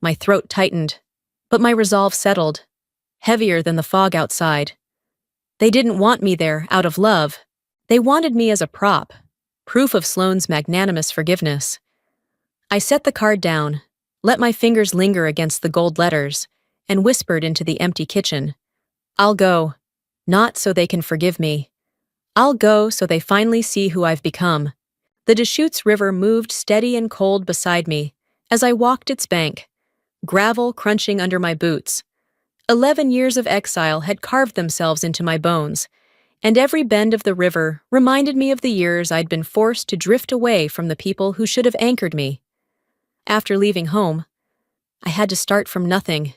My throat tightened, but my resolve settled, heavier than the fog outside. They didn't want me there out of love. They wanted me as a prop, proof of Sloane's magnanimous forgiveness. I set the card down, let my fingers linger against the gold letters, and whispered into the empty kitchen. I'll go, not so they can forgive me. I'll go so they finally see who I've become. The Deschutes River moved steady and cold beside me as I walked its bank, gravel crunching under my boots. 11 years of exile had carved themselves into my bones, and every bend of the river reminded me of the years I'd been forced to drift away from the people who should have anchored me. After leaving home, I had to start from nothing.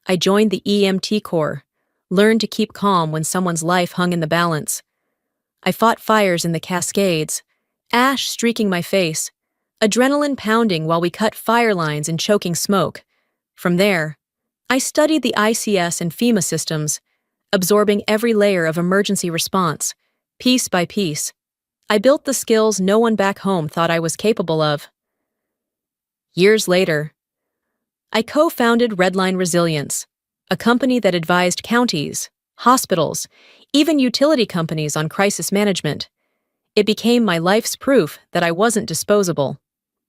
I joined the EMT Corps, learned to keep calm when someone's life hung in the balance. I fought fires in the Cascades, ash streaking my face, adrenaline pounding while we cut fire lines in choking smoke. From there, I studied the ICS and FEMA systems, absorbing every layer of emergency response, piece by piece. I built the skills no one back home thought I was capable of. Years later, I co-founded Redline Resilience, a company that advised counties, hospitals, even utility companies on crisis management. It became my life's proof that I wasn't disposable.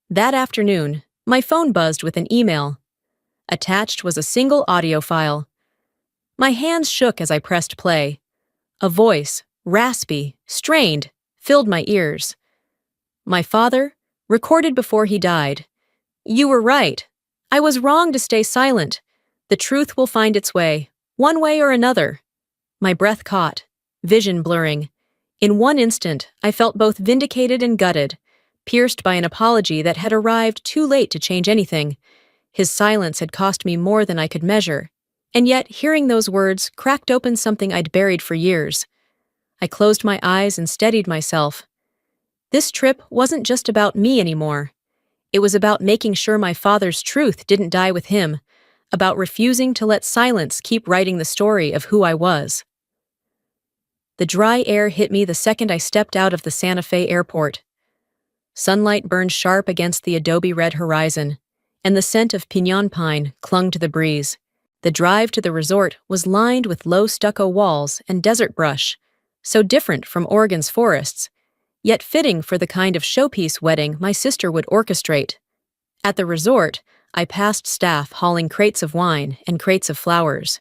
That afternoon, my phone buzzed with an email. Attached was a single audio file. My hands shook as I pressed play. A voice, raspy, strained, filled my ears. My father, recorded before he died. You were right. I was wrong to stay silent. The truth will find its way, one way or another. My breath caught, vision blurring. In one instant, I felt both vindicated and gutted, pierced by an apology that had arrived too late to change anything. His silence had cost me more than I could measure, and yet hearing those words cracked open something I'd buried for years. I closed my eyes and steadied myself. This trip wasn't just about me anymore. It was about making sure my father's truth didn't die with him, about refusing to let silence keep writing the story of who I was. The dry air hit me the second I stepped out of the Santa Fe airport. Sunlight burned sharp against the adobe-red horizon, and the scent of piñon pine clung to the breeze. The drive to the resort was lined with low stucco walls and desert brush, so different from Oregon's forests, yet fitting for the kind of showpiece wedding my sister would orchestrate. At the resort, I passed staff hauling crates of wine and crates of flowers,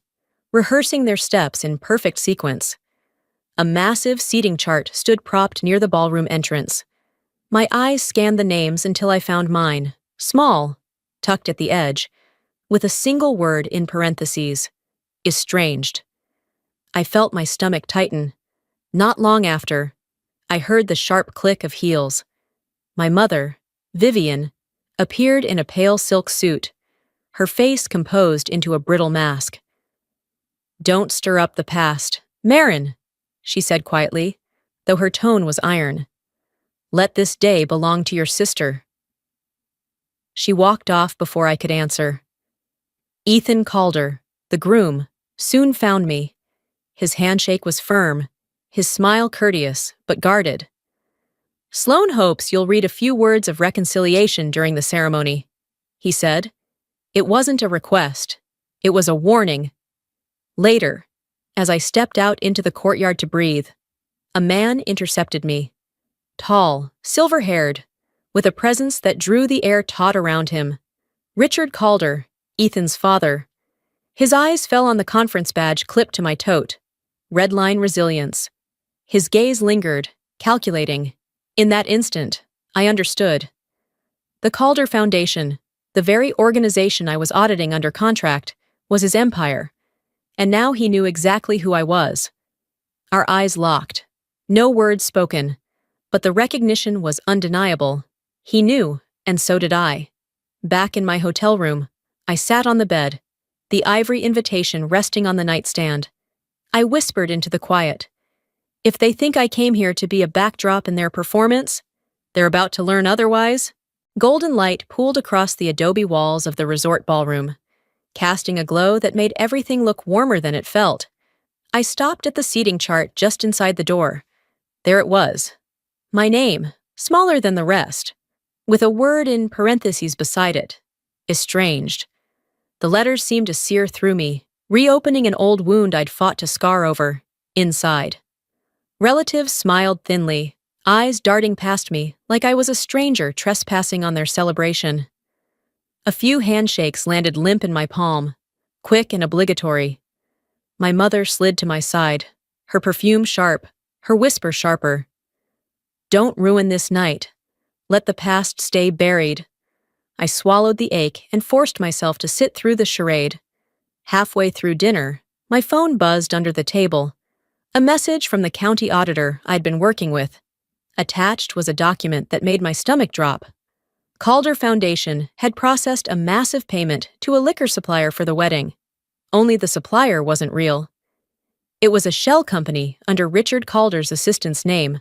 rehearsing their steps in perfect sequence. A massive seating chart stood propped near the ballroom entrance. My eyes scanned the names until I found mine, small, tucked at the edge, with a single word in parentheses, estranged. I felt my stomach tighten. Not long after, I heard the sharp click of heels. My mother, Vivian, appeared in a pale silk suit, her face composed into a brittle mask. Don't stir up the past, Marin, she said quietly, though her tone was iron. Let this day belong to your sister. She walked off before I could answer. Ethan Calder, the groom, soon found me. His handshake was firm, his smile courteous, but guarded. Sloane hopes you'll read a few words of reconciliation during the ceremony, he said. It wasn't a request. It was a warning. Later, as I stepped out into the courtyard to breathe, a man intercepted me. Tall, silver-haired, with a presence that drew the air taut around him. Richard Calder, Ethan's father. His eyes fell on the conference badge clipped to my tote. Redline Resilience. His gaze lingered, calculating. In that instant, I understood. The Calder Foundation, the very organization I was auditing under contract, was his empire. And now he knew exactly who I was. Our eyes locked. No words spoken. But the recognition was undeniable. He knew, and so did I. Back in my hotel room, I sat on the bed, the ivory invitation resting on the nightstand. I whispered into the quiet. If they think I came here to be a backdrop in their performance, they're about to learn otherwise. Golden light pooled across the adobe walls of the resort ballroom, casting a glow that made everything look warmer than it felt. I stopped at the seating chart just inside the door. There it was. My name, smaller than the rest, with a word in parentheses beside it. Estranged. The letters seemed to sear through me, reopening an old wound I'd fought to scar over, inside. Relatives smiled thinly, eyes darting past me like I was a stranger trespassing on their celebration. A few handshakes landed limp in my palm, quick and obligatory. My mother slid to my side, her perfume sharp, her whisper sharper. "Don't ruin this night. Let the past stay buried." I swallowed the ache and forced myself to sit through the charade. Halfway through dinner, my phone buzzed under the table. A message from the county auditor I'd been working with. Attached was a document that made my stomach drop. Calder Foundation had processed a massive payment to a liquor supplier for the wedding. Only the supplier wasn't real. It was a shell company under Richard Calder's assistant's name.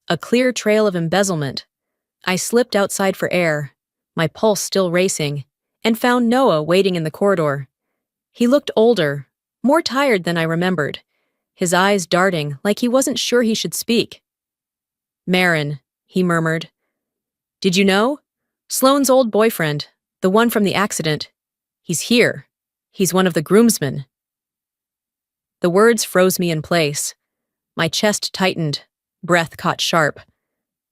A clear trail of embezzlement. I slipped outside for air, my pulse still racing, and found Noah waiting in the corridor. He looked older, more tired than I remembered, his eyes darting like he wasn't sure he should speak. "Marin," he murmured. "Did you know? Sloane's old boyfriend, the one from the accident. He's here. He's one of the groomsmen." The words froze me in place. My chest tightened, breath caught sharp.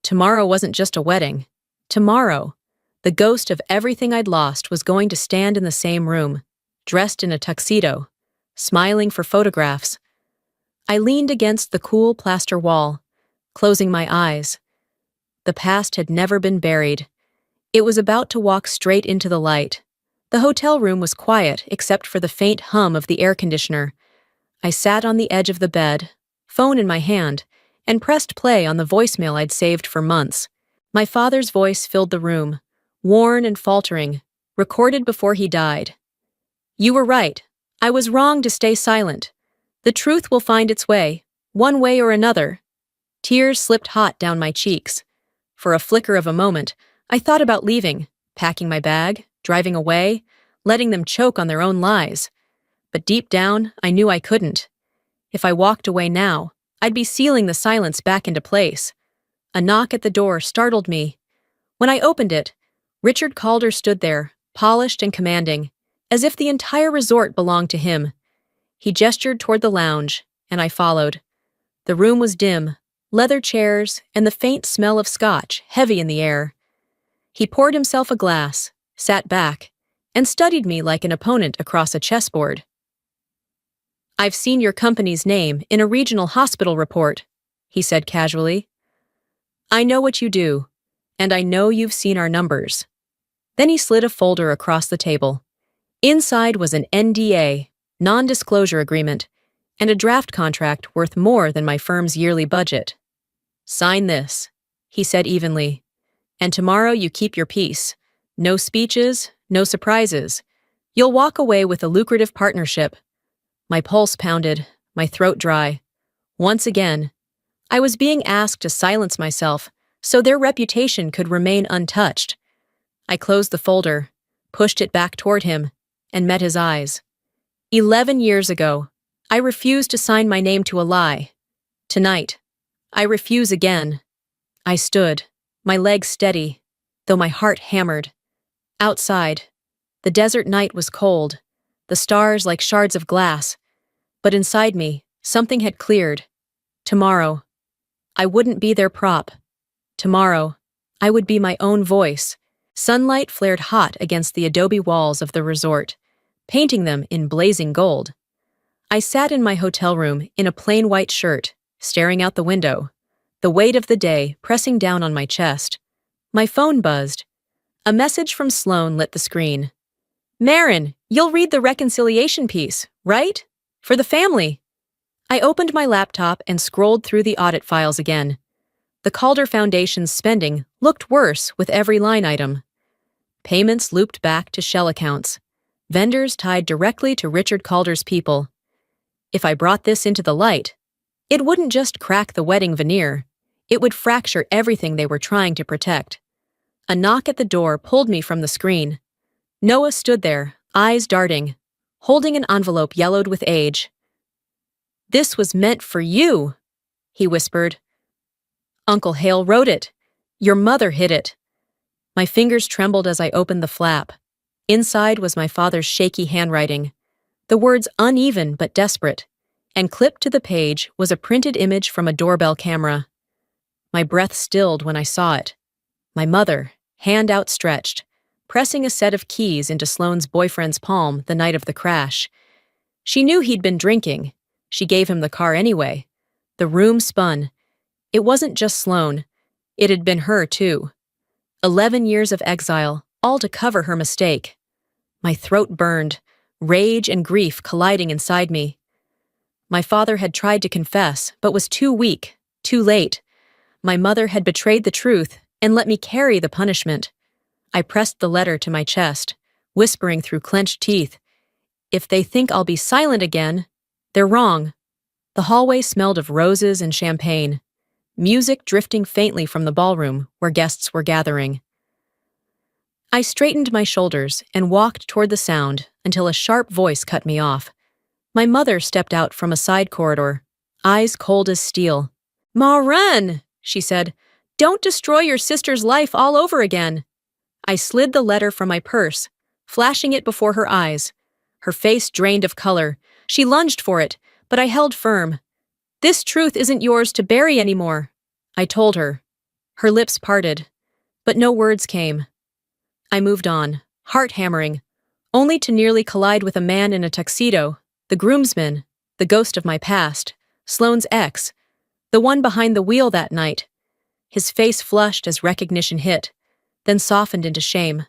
Tomorrow wasn't just a wedding. Tomorrow, the ghost of everything I'd lost was going to stand in the same room, dressed in a tuxedo, smiling for photographs. I leaned against the cool plaster wall, closing my eyes. The past had never been buried. It was about to walk straight into the light. The hotel room was quiet except for the faint hum of the air conditioner. I sat on the edge of the bed, phone in my hand, and pressed play on the voicemail I'd saved for months. My father's voice filled the room, worn and faltering, recorded before he died. "You were right. I was wrong to stay silent. The truth will find its way, one way or another." Tears slipped hot down my cheeks. For a flicker of a moment, I thought about leaving, packing my bag, driving away, letting them choke on their own lies. But deep down, I knew I couldn't. If I walked away now, I'd be sealing the silence back into place. A knock at the door startled me. When I opened it, Richard Calder stood there, polished and commanding, as if the entire resort belonged to him. He gestured toward the lounge, and I followed. The room was dim, leather chairs, and the faint smell of scotch heavy in the air. He poured himself a glass, sat back, and studied me like an opponent across a chessboard. "I've seen your company's name in a regional hospital report," he said casually. "I know what you do, and I know you've seen our numbers." Then he slid a folder across the table. Inside was an NDA, non-disclosure agreement, and a draft contract worth more than my firm's yearly budget. "Sign this," he said evenly, "and tomorrow you keep your peace. No speeches, no surprises. You'll walk away with a lucrative partnership." My pulse pounded, my throat dry. Once again, I was being asked to silence myself so their reputation could remain untouched. I closed the folder, pushed it back toward him, and met his eyes. 11 years ago, I refused to sign my name to a lie. Tonight, I refuse again. I stood, my legs steady, though my heart hammered. Outside, the desert night was cold, the stars like shards of glass, but inside me, something had cleared. Tomorrow, I wouldn't be their prop. Tomorrow, I would be my own voice. Sunlight flared hot against the adobe walls of the resort, painting them in blazing gold. I sat in my hotel room in a plain white shirt, staring out the window, the weight of the day pressing down on my chest. My phone buzzed. A message from Sloane lit the screen. "Marin, you'll read the reconciliation piece, right? For the family." I opened my laptop and scrolled through the audit files again. The Calder Foundation's spending looked worse with every line item. Payments looped back to shell accounts. Vendors tied directly to Richard Calder's people. If I brought this into the light, it wouldn't just crack the wedding veneer. It would fracture everything they were trying to protect. A knock at the door pulled me from the screen. Noah stood there, eyes darting, holding an envelope yellowed with age. "This was meant for you," he whispered. "Uncle Hale wrote it. Your mother hid it." My fingers trembled as I opened the flap. Inside was my father's shaky handwriting, the words uneven but desperate, and clipped to the page was a printed image from a doorbell camera. My breath stilled when I saw it. My mother, hand outstretched, pressing a set of keys into Sloane's boyfriend's palm the night of the crash. She knew he'd been drinking. She gave him the car anyway. The room spun. It wasn't just Sloane. It had been her, too. 11 years of exile, all to cover her mistake. My throat burned, rage and grief colliding inside me. My father had tried to confess, but was too weak, too late. My mother had betrayed the truth and let me carry the punishment. I pressed the letter to my chest, whispering through clenched teeth, "If they think I'll be silent again, they're wrong." The hallway smelled of roses and champagne, music drifting faintly from the ballroom where guests were gathering. I straightened my shoulders and walked toward the sound until a sharp voice cut me off. My mother stepped out from a side corridor, eyes cold as steel. "Ma, run," she said. "Don't destroy your sister's life all over again." I slid the letter from my purse, flashing it before her eyes. Her face drained of color. She lunged for it, but I held firm. "This truth isn't yours to bury anymore," I told her. Her lips parted, but no words came. I moved on, heart hammering, only to nearly collide with a man in a tuxedo, the groomsman, the ghost of my past, Sloane's ex, the one behind the wheel that night. His face flushed as recognition hit, then softened into shame.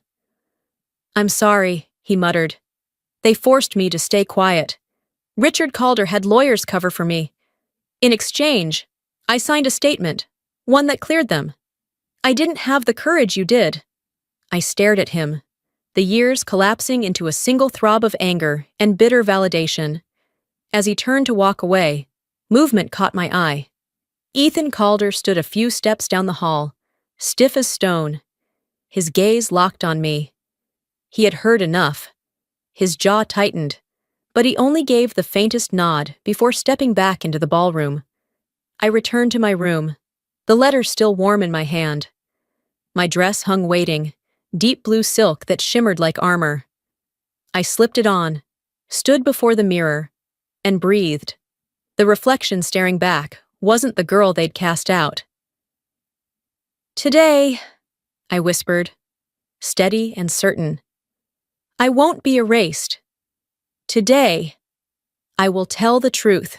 "I'm sorry," he muttered. "They forced me to stay quiet. Richard Calder had lawyers cover for me. In exchange, I signed a statement, one that cleared them. I didn't have the courage you did." I stared at him, the years collapsing into a single throb of anger and bitter validation. As he turned to walk away, movement caught my eye. Ethan Calder stood a few steps down the hall, stiff as stone. His gaze locked on me. He had heard enough. His jaw tightened, but he only gave the faintest nod before stepping back into the ballroom. I returned to my room, the letter still warm in my hand. My dress hung waiting, deep blue silk that shimmered like armor. I slipped it on, stood before the mirror, and breathed. The reflection staring back wasn't the girl they'd cast out. "Today," I whispered, steady and certain, "I won't be erased. Today, I will tell the truth."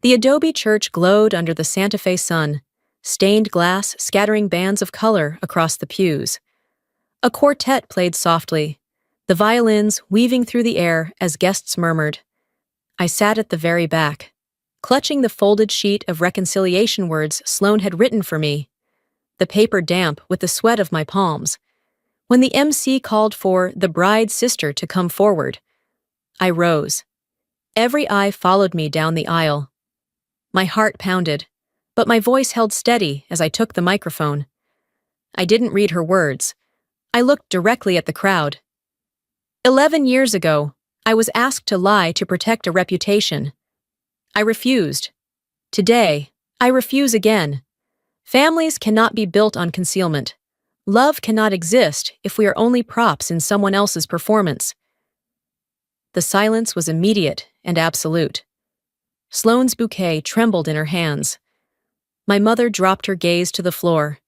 The adobe church glowed under the Santa Fe sun, stained glass scattering bands of color across the pews. A quartet played softly, the violins weaving through the air as guests murmured. I sat at the very back, clutching the folded sheet of reconciliation words Sloane had written for me, the paper damp with the sweat of my palms. When the MC called for the bride's sister to come forward, I rose. Every eye followed me down the aisle. My heart pounded, but my voice held steady as I took the microphone. I didn't read her words. I looked directly at the crowd. 11 years ago, I was asked to lie to protect a reputation. I refused. Today, I refuse again. Families cannot be built on concealment. Love cannot exist if we are only props in someone else's performance. The silence was immediate and absolute. Sloane's bouquet trembled in her hands. My mother dropped her gaze to the floor.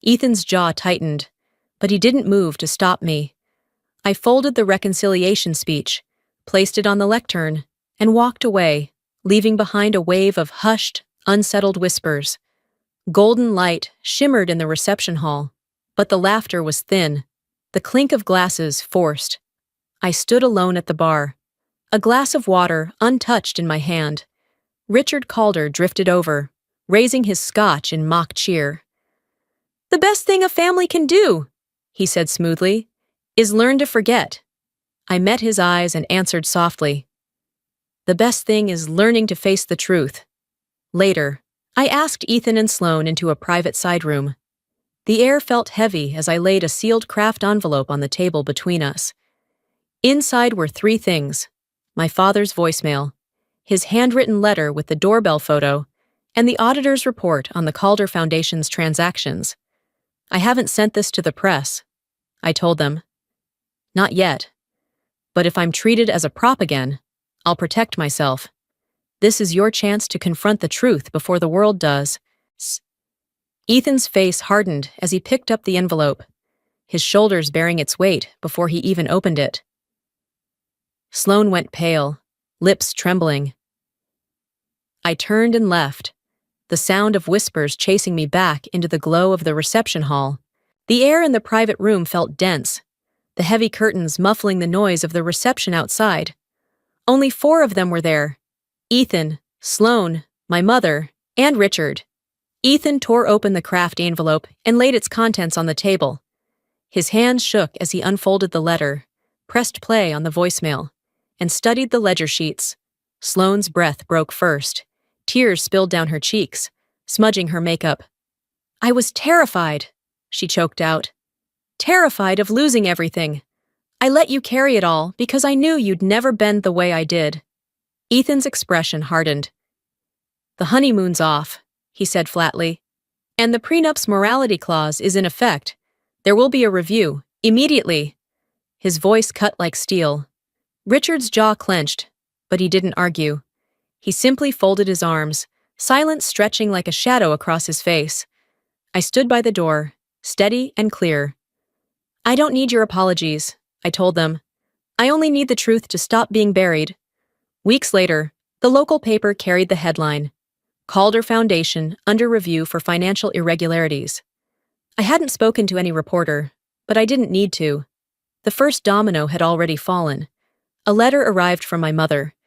Ethan's jaw tightened, but he didn't move to stop me. I folded the reconciliation speech, placed it on the lectern, and walked away, leaving behind a wave of hushed, unsettled whispers. Golden light shimmered in the reception hall, but the laughter was thin, the clink of glasses forced. I stood alone at the bar, a glass of water untouched in my hand. Richard Calder drifted over, raising his scotch in mock cheer. "The best thing a family can do," he said smoothly, "is learn to forget." I met his eyes and answered softly, "The best thing is learning to face the truth." Later, I asked Ethan and Sloane into a private side room. The air felt heavy as I laid a sealed craft envelope on the table between us. Inside were 3 things: my father's voicemail, his handwritten letter with the doorbell photo, and the auditor's report on the Calder Foundation's transactions. "I haven't sent this to the press," I told them. "Not yet," But if I'm treated as a prop again, I'll protect myself. This is your chance to confront the truth before the world does. Ethan's face hardened as he picked up the envelope, his shoulders bearing its weight before he even opened it. Sloane went pale, lips trembling. I turned and left, the sound of whispers chasing me back into the glow of the reception hall. The air in the private room felt dense, the heavy curtains muffling the noise of the reception outside. Only 4 of them were there: Ethan, Sloane, my mother, and Richard. Ethan tore open the craft envelope and laid its contents on the table. His hands shook as he unfolded the letter, pressed play on the voicemail, and studied the ledger sheets. Sloane's breath broke first. Tears spilled down her cheeks, smudging her makeup. "I was terrified," she choked out. "Terrified of losing everything. I let you carry it all because I knew you'd never bend the way I did." Ethan's expression hardened. "The honeymoon's off," he said flatly. "And the prenup's morality clause is in effect. There will be a review, immediately." His voice cut like steel. Richard's jaw clenched, but he didn't argue. He simply folded his arms, silence stretching like a shadow across his face. I stood by the door, steady and clear. "I don't need your apologies," I told them. "I only need the truth to stop being buried." Weeks later, the local paper carried the headline, "Calder Foundation under review for financial irregularities." I hadn't spoken to any reporter, but I didn't need to. The first domino had already fallen. A letter arrived from my mother,